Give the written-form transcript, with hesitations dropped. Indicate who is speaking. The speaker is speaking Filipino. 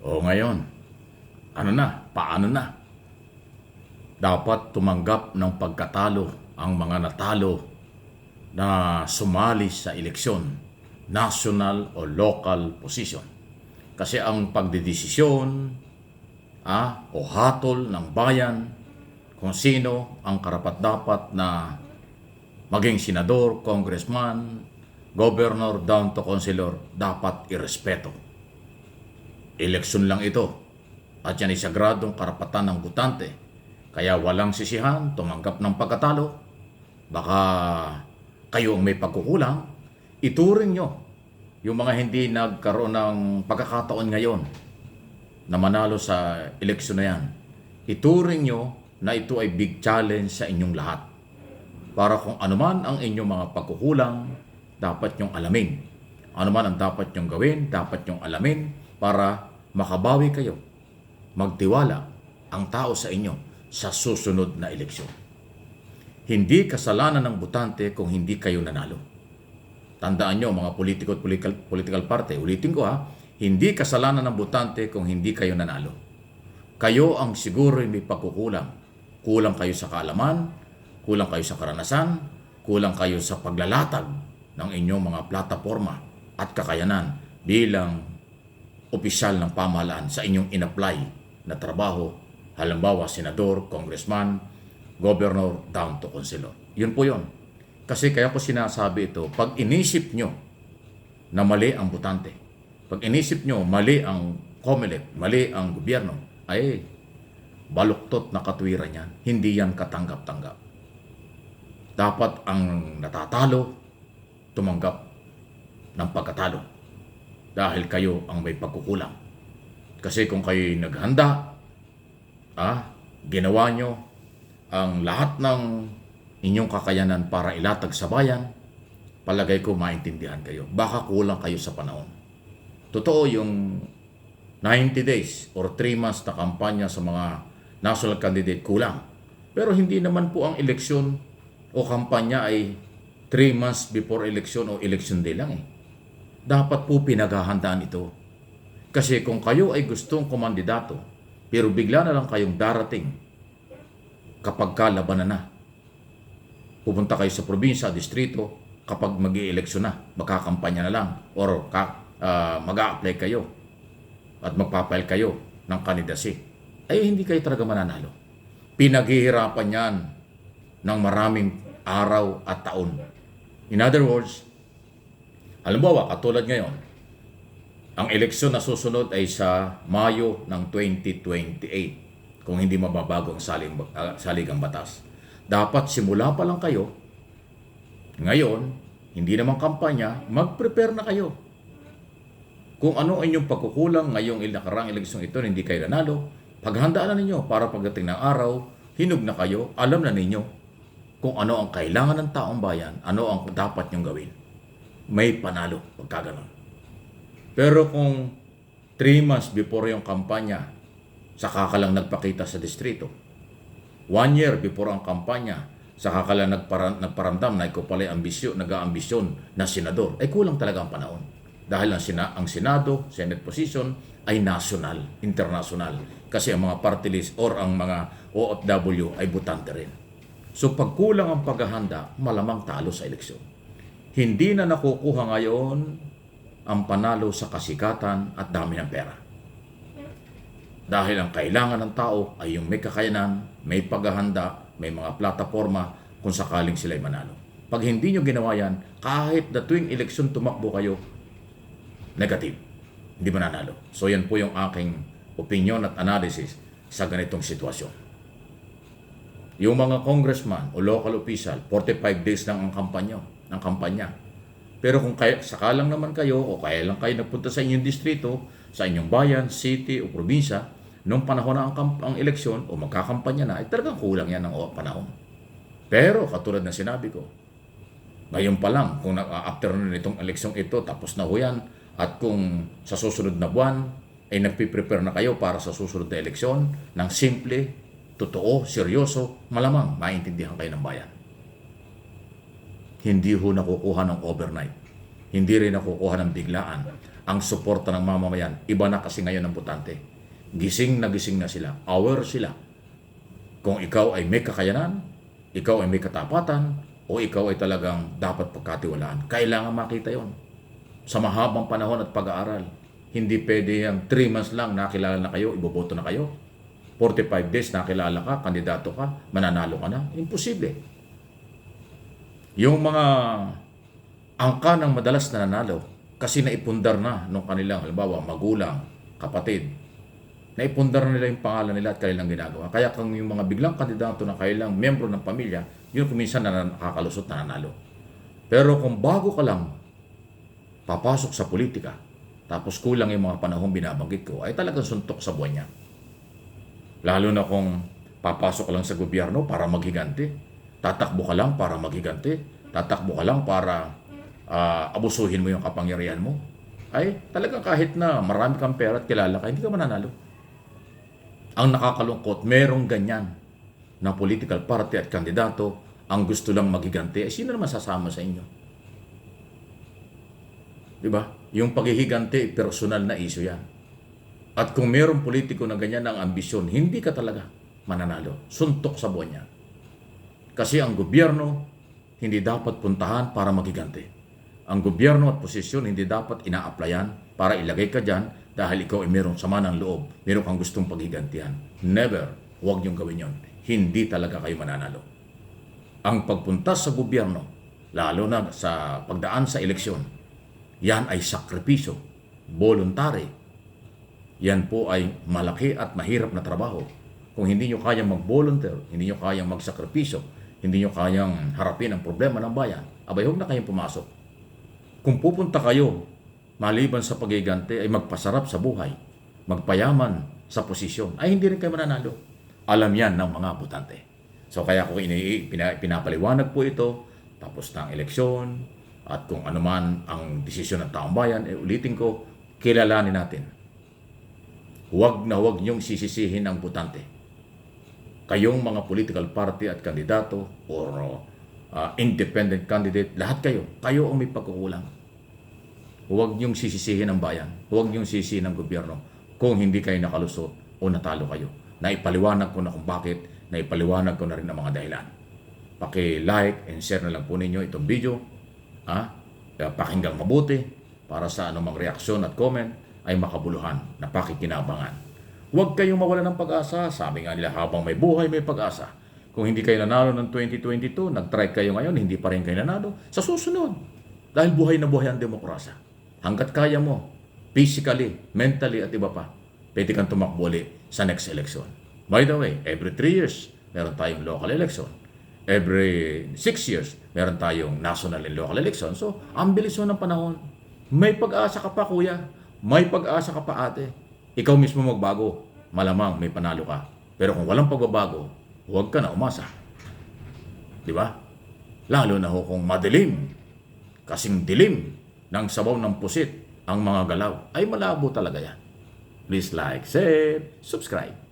Speaker 1: O ngayon, ano na, paano na? Dapat tumanggap ng pagkatalo ang mga natalo na sumali sa eleksyon, national o local position. Kasi ang pagdedesisyon o hatol ng bayan kung sino ang karapat-dapat na maging senador, congressman, governor, down to councilor, dapat irespeto. Eleksyon lang ito at yan ay sagradong karapatan ng botante. Kaya walang sisihan, tumanggap ng pagkatalo. Baka kayo ang may pagkukulang, ituring nyo yung mga hindi nagkaroon ng pagkakataon ngayon na manalo sa eleksyon na yan. Ituring nyo na ito ay big challenge sa inyong lahat. Para kung anuman ang inyong mga pagkukulang, dapat nyong alamin. Anuman ang dapat nyong gawin, dapat nyong alamin para makabawi kayo. Magtiwala ang tao sa inyo sa susunod na eleksyon. Hindi kasalanan ng botante kung hindi kayo nanalo. Tandaan nyo mga political party, ulitin ko hindi kasalanan ng botante kung hindi kayo nanalo. Kayo ang siguro may pagkukulang. Kulang kayo sa kaalaman, kulang kayo sa karanasan, kulang kayo sa paglalatag ng inyong mga plataforma at kakayanan bilang opisyal ng pamahalaan sa inyong in-apply na trabaho, halimbawa senador, congressman, governor, down to councilor. Yun po yun. Kasi kaya ko sinasabi ito, pag inisip nyo na mali ang botante, pag inisip nyo mali ang COMELEC, mali ang gobyerno, ay baluktot na katwiran yan. Hindi yan katanggap-tanggap. Dapat ang natatalo, tumanggap ng pagkatalo. Dahil kayo ang may pagkukulang. Kasi kung kayo naghanda, ginawa nyo ang lahat ng inyong kakayanan para ilatag sa bayan, palagay ko maintindihan kayo. Baka kulang kayo sa panahon. Totoo yung 90 days or 3 months na kampanya sa mga national candidate kulang. Pero hindi naman po ang eleksyon o kampanya ay 3 months before election o election day lang Dapat po pinaghahandaan ito. Kasi kung kayo ay gustong kumandidato, pero bigla na lang kayong darating kapag kalabanan na. Pupunta kayo sa probinsya, distrito, kapag mag-i-eleksyon na, magkakampanya na lang, or mag-a-apply kayo at magpapile kayo ng kandidacy, ay hindi kayo talaga mananalo. Pinaghihirapan yan ng maraming araw at taon. In other words, halimbawa, katulad ngayon, ang eleksyon na susunod ay sa Mayo ng 2028 kung hindi mababago ang saligang batas. Dapat simula pa lang kayo, ngayon, hindi naman kampanya, mag-prepare na kayo. Kung ano ang inyong pagkukulang ngayong nakarang eleksyon ito, hindi kayo nanalo, paghandaan na ninyo para pagdating ng araw, hinog na kayo, alam na ninyo kung ano ang kailangan ng taong bayan, ano ang dapat nyong gawin. May panalo pagka ganon. Pero kung 3 months before yung kampanya, saka ka lang nagpakita sa distrito, 1 year before ang kampanya, saka ka lang nagparamdam na ikaw pala nag-aambisyon na senador, ay kulang talaga ang panahon. Dahil ang Senado, Senate position, ay national, international. Kasi ang mga party list or ang mga OFW ay botante rin. So pag kulang ang paghahanda, malamang talo sa eleksyon. Hindi na nakukuha ngayon ang panalo sa kasikatan at dami ng pera. Dahil ang kailangan ng tao ay yung may kakayanan, may paghahanda, may mga plataforma kung sakaling sila'y manalo. Pag hindi nyo ginawa yan, kahit na tuwing eleksyon tumakbo kayo, negative. Hindi mananalo. So yan po yung aking opinion at analysis sa ganitong sitwasyon. Yung mga congressman o local official, 45 days lang ang kampanya. Pero kung sakalang naman kayo o kaya lang kayo nagpunta sa inyong distrito, sa inyong bayan, city o probinsya, nung panahon na ang eleksyon o magkakampanya na, ay talagang kulang yan ng panahon. Pero katulad na sinabi ko, ngayon pa lang, kung after na nitong eleksyon ito, tapos na ho yan, at kung sa susunod na buwan, ay nagpiprepare na kayo para sa susunod na eleksyon, ng simple, totoo, seryoso, malamang maintindihan kayo ng bayan. Hindi ho nakukuha ng overnight. Hindi rin nakukuha ng biglaan ang suporta ng mamamayan. Iba na kasi ngayon ang botante. Gising na sila. Aware sila. Kung ikaw ay may kakayanan, ikaw ay may katapatan, o ikaw ay talagang dapat pagkatiwalaan. Kailangan makita yon sa mahabang panahon at pag-aaral. Hindi pwede yung 3 months lang nakilala na kayo, iboboto na kayo. 45 days nakilala ka, kandidato ka, mananalo ka na. Imposible. Yung mga angka ng madalas nananalo, kasi naipundar na nung kanilang, halimbawa, magulang, kapatid, naipundar na nila yung pangalan nila at kanilang ginagawa. Kaya kung yung mga biglang kandidato na kailang miyembro ng pamilya, yun kuminsan na nakakalusot na nanalo. Pero kung bago ka lang papasok sa politika, tapos kulang yung mga panahong binabanggit ko, ay talagang suntok sa buwan niya. Lalo na kung papasok ka lang sa gobyerno para maghigante, tatakbo ka lang para maghigante, tatakbo ka lang para abusuhin mo yung kapangyarihan mo, ay talagang kahit na marami kang pera at kilala ka, hindi ka mananalo. Ang nakakalungkot, merong ganyan na political party at kandidato ang gusto lang maghigante. Eh, sino naman sasama sa inyo? Diba? Yung paghihigante, personal na issue yan. At kung merong politiko na ganyan ang ambisyon, hindi ka talaga mananalo. Suntok sa buwan niya. Kasi ang gobyerno, hindi dapat puntahan para maghigante. Ang gobyerno at posisyon, hindi dapat ina-applyan para ilagay ka dyan dahil ikaw ay merong sama ng loob, meron kang gustong paghigantihan. Never. Huwag niyong gawin yon. Hindi talaga kayo mananalo. Ang pagpunta sa gobyerno, lalo na sa pagdaan sa eleksyon, yan ay sakripisyo, voluntary. Yan po ay malaki at mahirap na trabaho. Kung hindi nyo kayang mag-volunteer, hindi nyo kayang magsakripisyo, hindi nyo kayang harapin ang problema ng bayan, abay huwag na kayong pumasok. Kung pupunta kayo, maliban sa paghigante, ay magpasarap sa buhay, magpayaman sa posisyon, ay hindi rin kayo mananalo. Alam yan ng mga botante. So kaya kung pinapaliwanag po ito, tapos ng eleksyon, at kung ano man ang desisyon ng taong bayan, ulitin ko, kilalanin natin. Huwag na huwag niyong sisisihin ang botante. Kayong mga political party at kandidato or independent candidate, lahat kayo ang may pagkukulang. Huwag niyong sisisihin ang bayan. Huwag niyong sisisihin ang gobyerno kung hindi kayo nakalusot o natalo kayo. Naipaliwanag ko na kung bakit, naipaliwanag ko na rin ang mga dahilan. Paki-like and share na lang po ninyo itong video. Pakinggang mabuti para sa anumang reaksyon at comment ay makabuluhan na pakikinabangan. Huwag kayong mawala ng pag-asa. Sabi nga nila, habang may buhay, may pag-asa. Kung hindi kayo nanalo ng 2022, nag-try kayo ngayon, hindi pa rin kayo nanalo, sa susunod. Dahil buhay na buhay ang demokrasya. Hanggat kaya mo, physically, mentally at iba pa, pwede kang tumakbo ulit sa next election. By the way, every 3 years, meron tayong local election. Every 6 years, meron tayong national and local election. So, ang bilis mo ng panahon. May pag-asa ka pa, kuya. May pag-asa ka pa, ate. Ikaw mismo magbago. Malamang may panalo ka. Pero kung walang pagbabago, huwag ka na umasa. Di ba? Lalo na kung madilim. Kasing dilim ng sabaw ng pusit ang mga galaw. Ay malabo talaga yan. Please like, share, subscribe.